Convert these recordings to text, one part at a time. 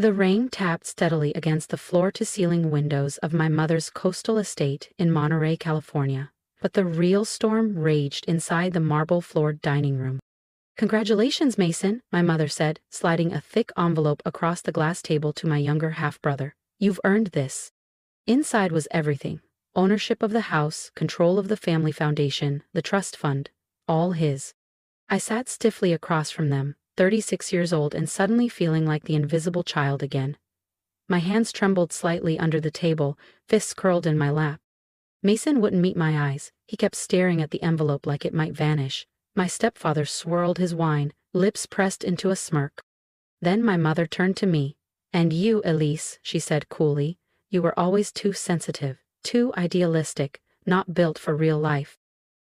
The rain tapped steadily against the floor-to-ceiling windows of my mother's coastal estate in Monterey, California, but the real storm raged inside the marble-floored dining room. "Congratulations, Mason," my mother said, sliding a thick envelope across the glass table to my younger half-brother. "You've earned this." Inside was everything: ownership of the house, control of the family foundation, the trust fund, all his. I sat stiffly across from them, 36 years old and suddenly feeling like the invisible child again. My hands trembled slightly under the table, fists curled in my lap. Mason wouldn't meet my eyes. He kept staring at the envelope like it might vanish. My stepfather swirled his wine, lips pressed into a smirk. Then my mother turned to me. "And you, Elise," she said coolly, "you were always too sensitive, too idealistic, not built for real life."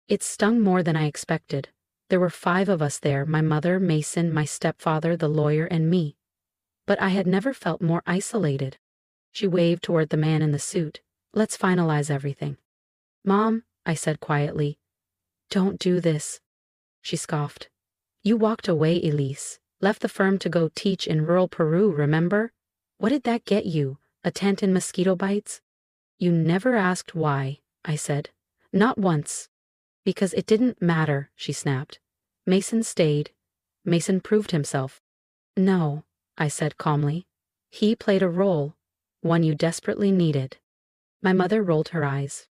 It stung more than I expected. There were 5 of us there: my mother, Mason, my stepfather, the lawyer, and me. But I had never felt more isolated. She waved toward the man in the suit. "Let's finalize everything." "Mom," I said quietly. "Don't do this." She scoffed. "You walked away, Elise. Left the firm to go teach in rural Peru, remember? What did that get you? A tent and mosquito bites?" "You never asked why," I said. "Not once." "Because it didn't matter," she snapped. "Mason stayed. Mason proved himself." "No," I said calmly. "He played a role, one you desperately needed." My mother rolled her eyes.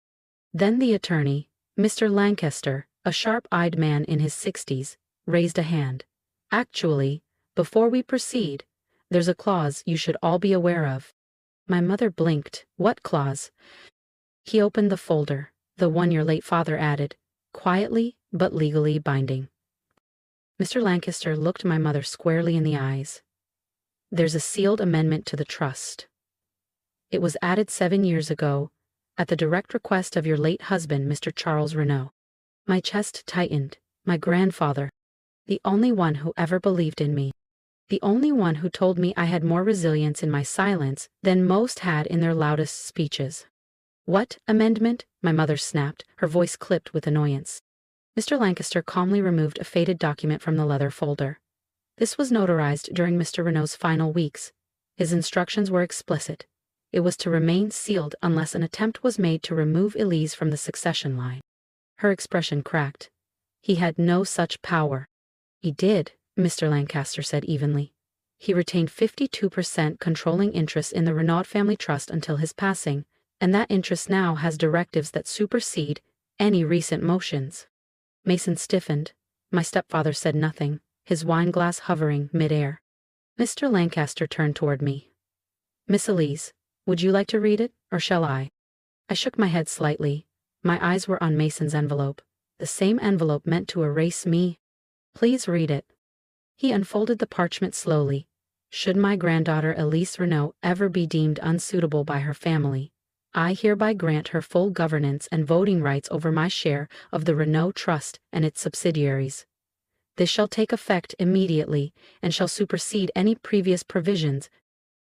Then the attorney, Mr. Lancaster, a sharp-eyed man in his 60s, raised a hand. "Actually, before we proceed, there's a clause you should all be aware of." My mother blinked. "What clause?" He opened the folder. "The one your late father added. Quietly, but legally binding." Mr. Lancaster looked my mother squarely in the eyes. "There's a sealed amendment to the trust. It was added 7 years ago, at the direct request of your late husband, Mr. Charles Renaud." My chest tightened. My grandfather. The only one who ever believed in me. The only one who told me I had more resilience in my silence than most had in their loudest speeches. "What amendment?" my mother snapped, her voice clipped with annoyance. Mr. Lancaster calmly removed a faded document from the leather folder. This was notarized during Mr. Renaud's final weeks. His instructions were explicit. It was to remain sealed unless an attempt was made to remove Elise from the succession line. Her expression cracked. "He had no such power." "He did," Mr. Lancaster said evenly. "He retained 52% controlling interest in the Renaud family trust until his passing, and that interest now has directives that supersede any recent motions." Mason stiffened. My stepfather said nothing, his wineglass hovering mid-air. Mr. Lancaster turned toward me. "Miss Elise, would you like to read it, or shall I?" I shook my head slightly. My eyes were on Mason's envelope, the same envelope meant to erase me. "Please read it." He unfolded the parchment slowly. "Should my granddaughter Elise Renaud ever be deemed unsuitable by her family, I hereby grant her full governance and voting rights over my share of the Renaud Trust and its subsidiaries. This shall take effect immediately and shall supersede any previous provisions.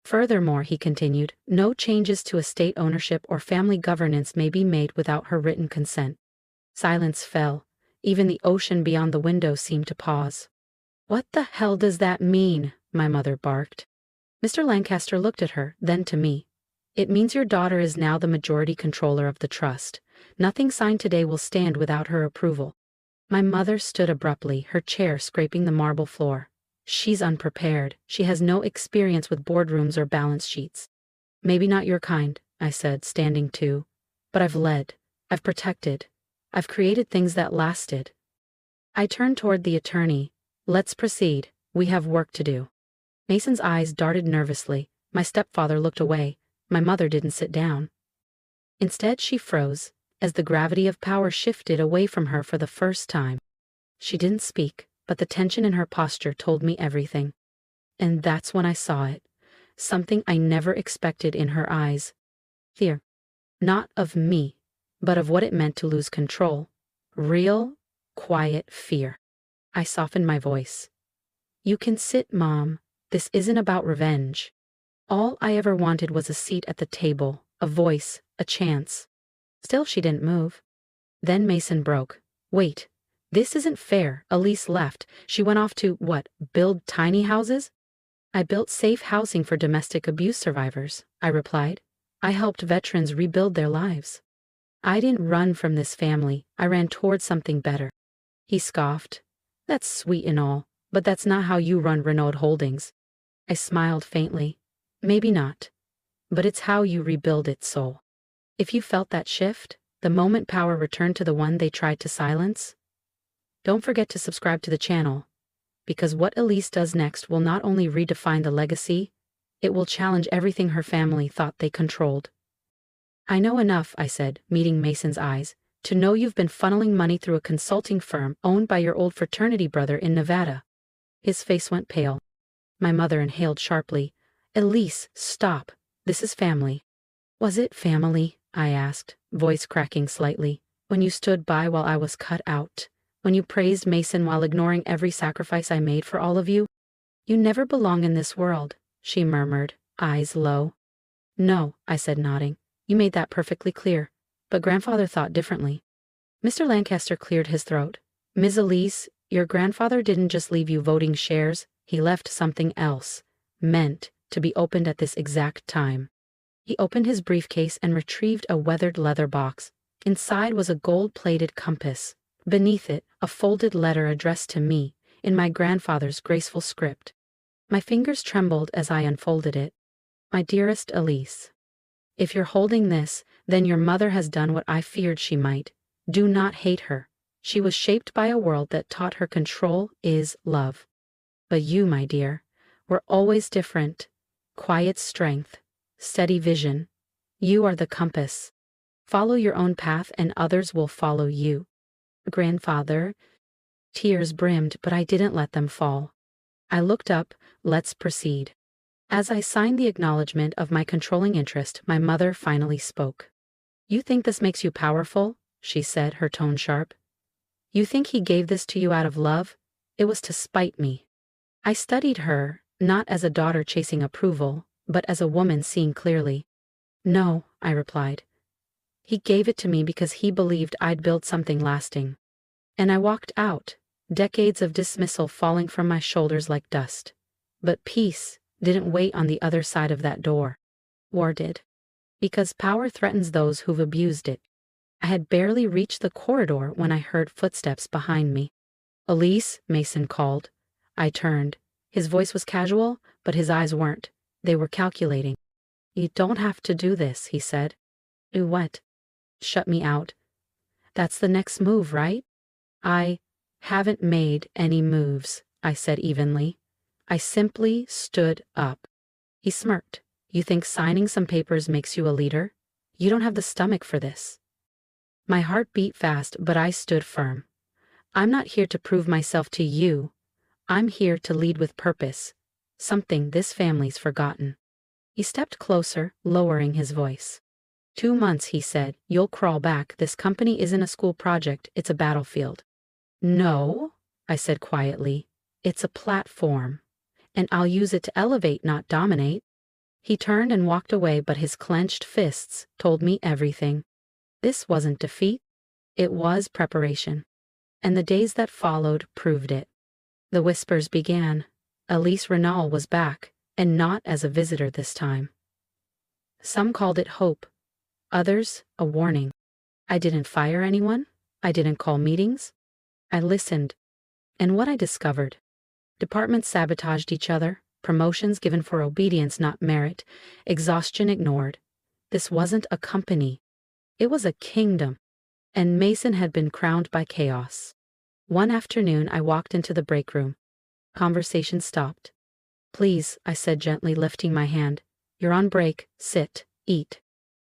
Furthermore," he continued, "no changes to estate ownership or family governance may be made without her written consent." Silence fell. Even the ocean beyond the window seemed to pause. "What the hell does that mean?" my mother barked. Mr. Lancaster looked at her, then to me. "It means your daughter is now the majority controller of the trust. Nothing signed today will stand without her approval." My mother stood abruptly, her chair scraping the marble floor. "She's unprepared. She has no experience with boardrooms or balance sheets." "Maybe not your kind," I said, standing too. "But I've led. I've protected. I've created things that lasted." I turned toward the attorney. "Let's proceed. We have work to do." Mason's eyes darted nervously. My stepfather looked away. My mother didn't sit down. Instead, she froze, as the gravity of power shifted away from her for the first time. She didn't speak, but the tension in her posture told me everything. And that's when I saw it. Something I never expected in her eyes. Fear. Not of me, but of what it meant to lose control. Real, quiet fear. I softened my voice. "You can sit, Mom. This isn't about revenge. All I ever wanted was a seat at the table, a voice, a chance." Still she didn't move. Then Mason broke. "Wait. This isn't fair." Elise left. She went off to, what, build tiny houses? I built safe housing for domestic abuse survivors, I replied. I helped veterans rebuild their lives. I didn't run from this family, I ran toward something better. He scoffed. That's sweet and all, but that's not how you run Renaud Holdings. I smiled faintly. Maybe not. But it's how you rebuild its soul. If you felt that shift, the moment power returned to the one they tried to silence, don't forget to subscribe to the channel, because what Elise does next will not only redefine the legacy, it will challenge everything her family thought they controlled. I know enough, I said, meeting Mason's eyes, to know you've been funneling money through a consulting firm owned by your old fraternity brother in Nevada. His face went pale. My mother inhaled sharply. Elise, stop. This is family. Was it family? I asked, voice cracking slightly, when you stood by while I was cut out, when you praised Mason while ignoring every sacrifice I made for all of you? You never belong in this world, she murmured, eyes low. No, I said, nodding. You made that perfectly clear. But grandfather thought differently. Mr. Lancaster cleared his throat. Ms. Elise, your grandfather didn't just leave you voting shares, he left something else, meant to be opened at this exact time. He opened his briefcase and retrieved a weathered leather box. Inside was a gold-plated compass. Beneath it, a folded letter addressed to me, in my grandfather's graceful script. My fingers trembled as I unfolded it. My dearest Elise, if you're holding this, then your mother has done what I feared she might. Do not hate her. She was shaped by a world that taught her control is love. But you, my dear, were always different. Quiet strength, steady vision. You are the compass. Follow your own path and others will follow you. Grandfather. Tears brimmed, but I didn't let them fall. I looked up. Let's proceed. As I signed the acknowledgement of my controlling interest, my mother finally spoke. You think this makes you powerful? She said, her tone sharp. You think he gave this to you out of love? It was to spite me. I studied her, not as a daughter chasing approval, but as a woman seeing clearly. No, I replied. He gave it to me because he believed I'd build something lasting. And I walked out, decades of dismissal falling from my shoulders like dust. But peace didn't wait on the other side of that door. War did. Because power threatens those who've abused it. I had barely reached the corridor when I heard footsteps behind me. Elise, Mason called. I turned. His voice was casual, but his eyes weren't. They were calculating. You don't have to do this, he said. Do what? Shut me out. That's the next move, right? I haven't made any moves, I said evenly. I simply stood up. He smirked. You think signing some papers makes you a leader? You don't have the stomach for this. My heart beat fast, but I stood firm. I'm not here to prove myself to you. I'm here to lead with purpose, something this family's forgotten. He stepped closer, lowering his voice. 2 months, he said. You'll crawl back. This company isn't a school project, it's a battlefield. No, I said quietly. It's a platform. And I'll use it to elevate, not dominate. He turned and walked away, but his clenched fists told me everything. This wasn't defeat. It was preparation. And the days that followed proved it. The whispers began. Elise Renaud was back, and not as a visitor this time. Some called it hope. Others, a warning. I didn't fire anyone. I didn't call meetings. I listened. And what I discovered. Departments sabotaged each other, promotions given for obedience, not merit, exhaustion ignored. This wasn't a company. It was a kingdom. And Mason had been crowned by chaos. One afternoon I walked into the break room. Conversation stopped. Please, I said gently, lifting my hand. You're on break. Sit. Eat.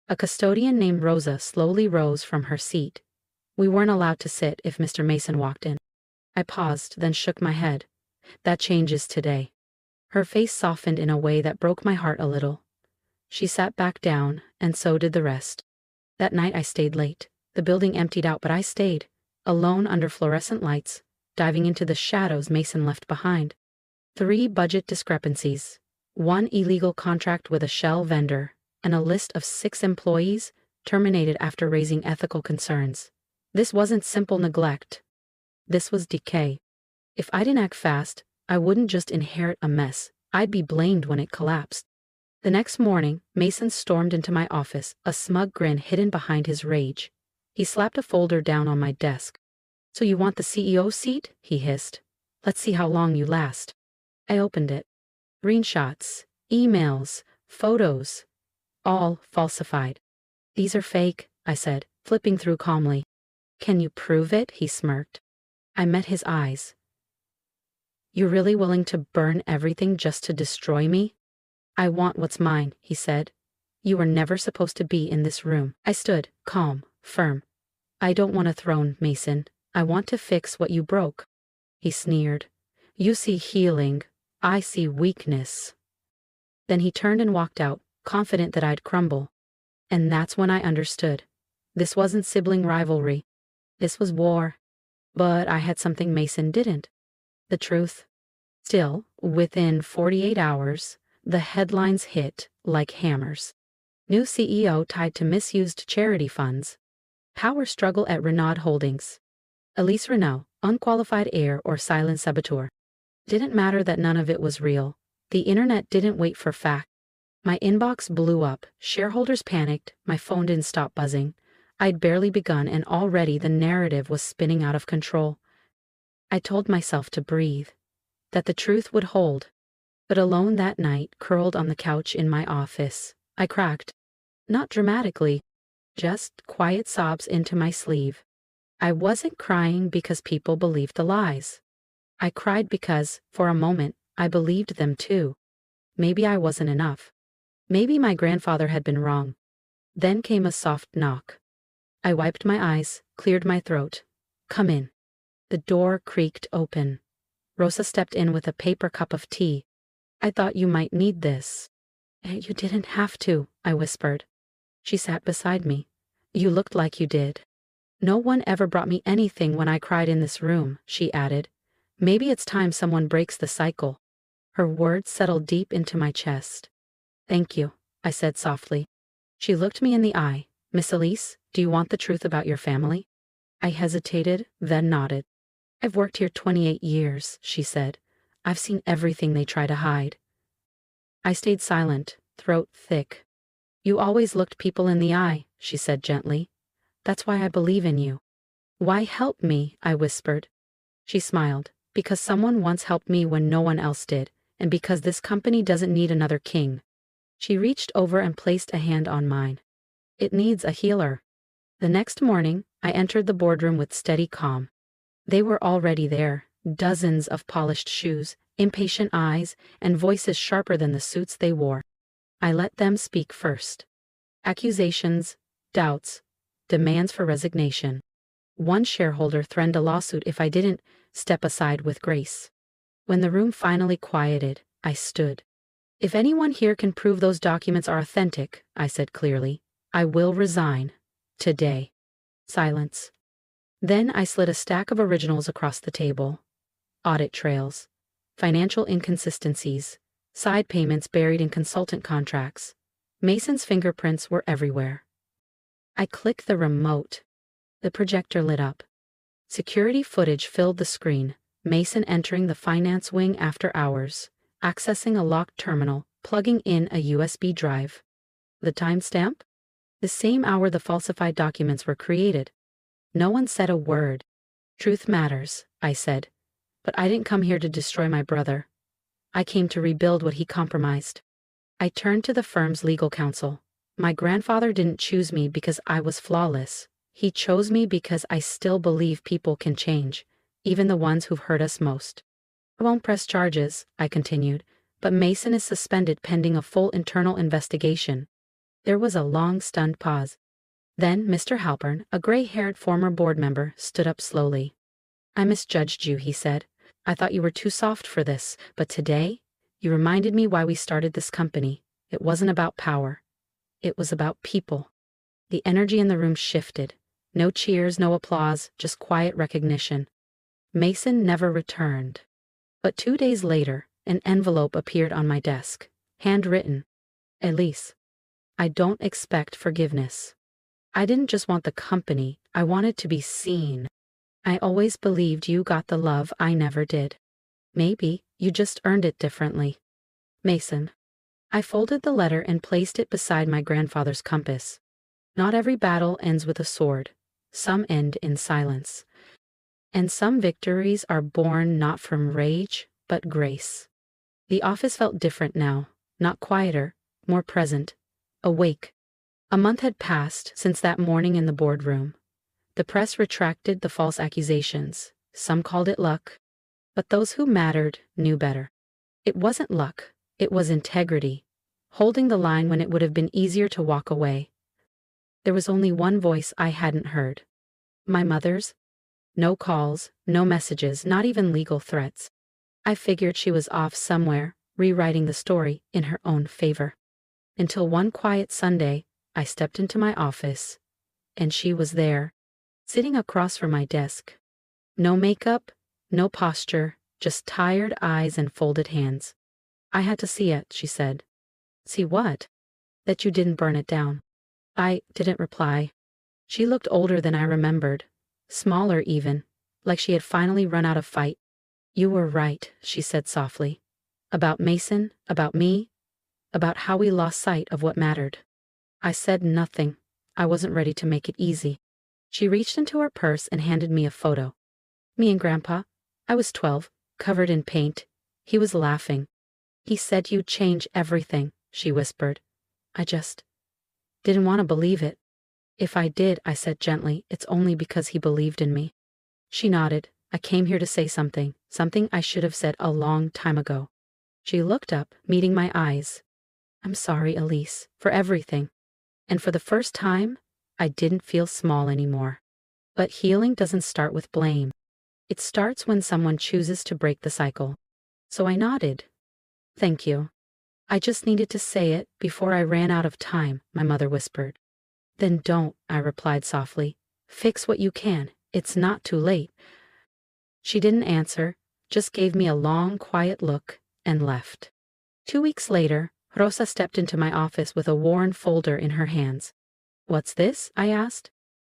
A custodian named Rosa slowly rose from her seat. We weren't allowed to sit if Mr. Mason walked in. I paused, then shook my head. That changes today. Her face softened in a way that broke my heart a little. She sat back down, and so did the rest. That night I stayed late. The building emptied out, but I stayed, alone under fluorescent lights, diving into the shadows Mason left behind. 3 budget discrepancies, 1 illegal contract with a shell vendor, and a list of 6 employees terminated after raising ethical concerns. This wasn't simple neglect. This was decay. If I didn't act fast, I wouldn't just inherit a mess, I'd be blamed when it collapsed. The next morning, Mason stormed into my office, a smug grin hidden behind his rage. He slapped a folder down on my desk. "So you want the CEO seat?" he hissed. "Let's see how long you last." I opened it. Screenshots, emails, photos, all falsified. "These are fake," I said, flipping through calmly. "Can you prove it?" he smirked. I met his eyes. "You're really willing to burn everything just to destroy me?" "I want what's mine," he said. "You were never supposed to be in this room." I stood, calm, firm. "I don't want a throne, Mason. I want to fix what you broke." He sneered. "You see healing. I see weakness." Then he turned and walked out, confident that I'd crumble. And that's when I understood. This wasn't sibling rivalry. This was war. But I had something Mason didn't. The truth. Still, within 48 hours, the headlines hit like hammers. New CEO tied to misused charity funds. Power struggle at Renaud Holdings. Elise Renaud, unqualified heir or silent saboteur. Didn't matter that none of it was real. The internet didn't wait for facts. My inbox blew up, shareholders panicked, my phone didn't stop buzzing. I'd barely begun and already the narrative was spinning out of control. I told myself to breathe, that the truth would hold. But alone that night, curled on the couch in my office, I cracked. Not dramatically, just quiet sobs into my sleeve. I wasn't crying because people believed the lies. I cried because, for a moment, I believed them too. Maybe I wasn't enough. Maybe my grandfather had been wrong. Then came a soft knock. I wiped my eyes, cleared my throat. "Come in." The door creaked open. Rosa stepped in with a paper cup of tea. "I thought you might need this." "You didn't have to," I whispered. She sat beside me. "You looked like you did." "No one ever brought me anything when I cried in this room," she added. "Maybe it's time someone breaks the cycle." Her words settled deep into my chest. "Thank you," I said softly. She looked me in the eye. "Miss Elise, do you want the truth about your family?" I hesitated, then nodded. "I've worked here 28 years, she said. "I've seen everything they try to hide." I stayed silent, throat thick. "You always looked people in the eye," she said gently. "That's why I believe in you." "Why help me?" I whispered. She smiled. "Because someone once helped me when no one else did, and because this company doesn't need another king." She reached over and placed a hand on mine. "It needs a healer." The next morning, I entered the boardroom with steady calm. They were already there, dozens of polished shoes, impatient eyes, and voices sharper than the suits they wore. I let them speak first. Accusations, doubts, demands for resignation. One shareholder threatened a lawsuit if I didn't step aside with grace. When the room finally quieted, I stood. "If anyone here can prove those documents are authentic," I said clearly, "I will resign. Today." Silence. Then I slid a stack of originals across the table. Audit trails, financial inconsistencies, side payments buried in consultant contracts. Mason's fingerprints were everywhere. I clicked the remote. The projector lit up. Security footage filled the screen. Mason entering the finance wing after hours, accessing a locked terminal, plugging in a USB drive. The timestamp? The same hour the falsified documents were created. No one said a word. "Truth matters," I said. "But I didn't come here to destroy my brother. I came to rebuild what he compromised." I turned to the firm's legal counsel. "My grandfather didn't choose me because I was flawless. He chose me because I still believe people can change, even the ones who've hurt us most. I won't press charges," I continued, "but Mason is suspended pending a full internal investigation." There was a long, stunned pause. Then Mr. Halpern, a gray-haired former board member, stood up slowly. "I misjudged you," he said. "I thought you were too soft for this, but today, you reminded me why we started this company. It wasn't about power. It was about people." The energy in the room shifted. No cheers, no applause, just quiet recognition. Mason never returned. But 2 days later, an envelope appeared on my desk, handwritten. "Elise, I don't expect forgiveness. I didn't just want the company, I wanted to be seen. I always believed you got the love I never did. Maybe you just earned it differently." Mason. I folded the letter and placed it beside my grandfather's compass. Not every battle ends with a sword. Some end in silence. And some victories are born not from rage, but grace. The office felt different now, not quieter, more present, awake. A month had passed since that morning in the boardroom. The press retracted the false accusations. Some called it luck. But those who mattered knew better. It wasn't luck, it was integrity, holding the line when it would have been easier to walk away. There was only one voice I hadn't heard. My mother's. No calls, no messages, not even legal threats. I figured she was off somewhere, rewriting the story in her own favor. Until one quiet Sunday, I stepped into my office, and she was there, sitting across from my desk. No makeup, no posture, just tired eyes and folded hands. I had to see it, she said. See what? That you didn't burn it down. I didn't reply. She looked older than I remembered, smaller even, like she had finally run out of fight. You were right, she said softly. About Mason, about me, about how we lost sight of what mattered. I said nothing. I wasn't ready to make it easy. She reached into her purse and handed me a photo. Me and Grandpa. I was 12, covered in paint. He was laughing. He said you'd change everything, she whispered. I just didn't want to believe it. If I did, I said gently, it's only because he believed in me. She nodded. I came here to say something I should have said a long time ago. She looked up, meeting my eyes. I'm sorry, Elise, for everything. And for the first time, I didn't feel small anymore. But healing doesn't start with blame. It starts when someone chooses to break the cycle. So I nodded. Thank you. I just needed to say it before I ran out of time, my mother whispered. Then don't, I replied softly. Fix what you can. It's not too late. She didn't answer, just gave me a long, quiet look, and left. 2 weeks later, Rosa stepped into my office with a worn folder in her hands. What's this? I asked.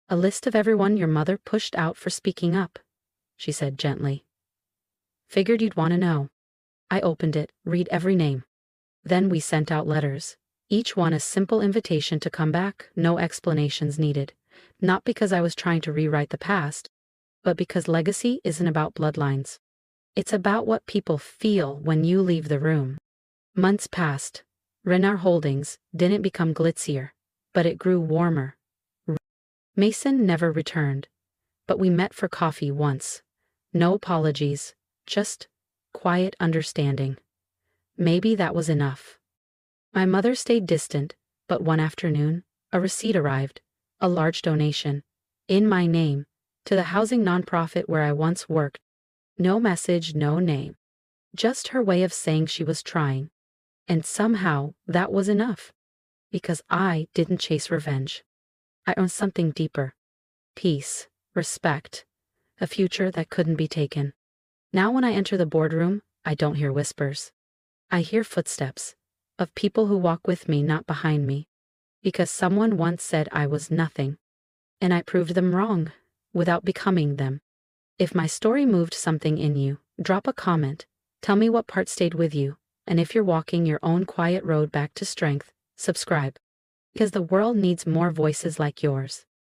A list of everyone your mother pushed out for speaking up, she said gently. Figured you'd want to know. I opened it, read every name. Then we sent out letters. Each one a simple invitation to come back, no explanations needed. Not because I was trying to rewrite the past, but because legacy isn't about bloodlines. It's about what people feel when you leave the room. Months passed. Renar Holdings didn't become glitzier, but it grew warmer. Mason never returned, but we met for coffee once. No apologies, just quiet understanding. Maybe that was enough. My mother stayed distant, but one afternoon, a receipt arrived, a large donation, in my name, to the housing nonprofit where I once worked. No message, no name. Just her way of saying she was trying. And somehow that was enough. Because I didn't chase revenge. I owned something deeper. Peace, respect, a future that couldn't be taken. Now when I enter the boardroom, I don't hear whispers. I hear footsteps, of people who walk with me, not behind me. Because someone once said I was nothing. And I proved them wrong, without becoming them. If my story moved something in you, drop a comment. Tell me what part stayed with you. And if you're walking your own quiet road back to strength, subscribe. Because the world needs more voices like yours.